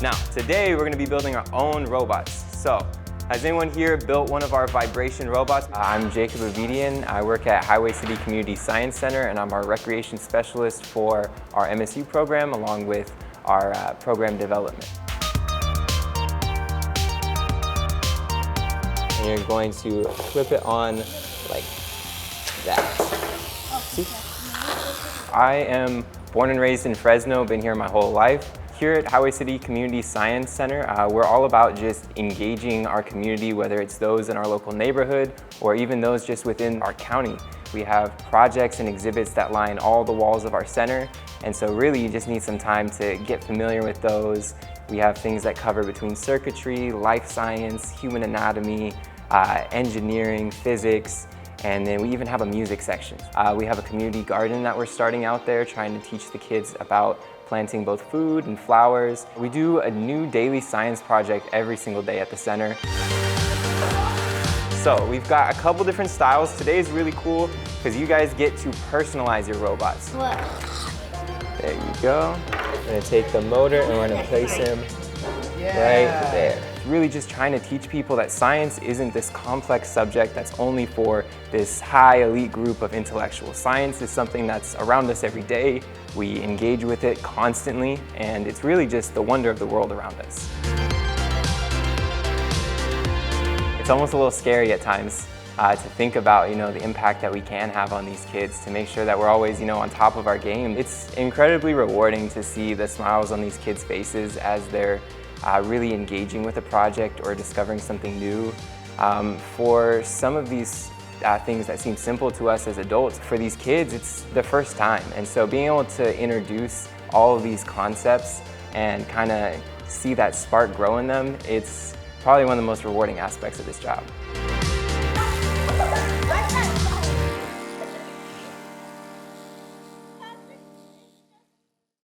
Now, today we're going to be building our own robots. So, has anyone here built one of our vibration robots? I'm Jacob Avedian. I work at Highway City Community Science Center, and I'm our recreation specialist for our MSU program, along with our program development. And you're going to flip it on like that. See? I am born and raised in Fresno, been here my whole life. Here at Highway City Community Science Center, we're all about just engaging our community, whether it's those in our local neighborhood or even those just within our county. We have projects and exhibits that line all the walls of our center, and so really you just need some time to get familiar with those. We have things that cover between circuitry, life science, human anatomy, engineering, physics, and then we even have a music section. We have a community garden that we're starting out there, trying to teach the kids about planting both food and flowers. We do a new daily science project every single day at the center. So we've got a couple different styles. Today is really cool because you guys get to personalize your robots. What? There you go. We're gonna take the motor and we're gonna place him right there. Really just trying to teach people that science isn't this complex subject that's only for this high elite group of intellectuals. Science is something that's around us every day. We engage with it constantly, and it's really just the wonder of the world around us. It's almost a little scary at times to think about, the impact that we can have on these kids, to make sure that we're always, on top of our game. It's incredibly rewarding to see the smiles on these kids' faces as they're really engaging with a project or discovering something new. For some of these things that seem simple to us as adults, for these kids it's the first time, and so being able to introduce all of these concepts and kind of see that spark grow in them, it's probably one of the most rewarding aspects of this job.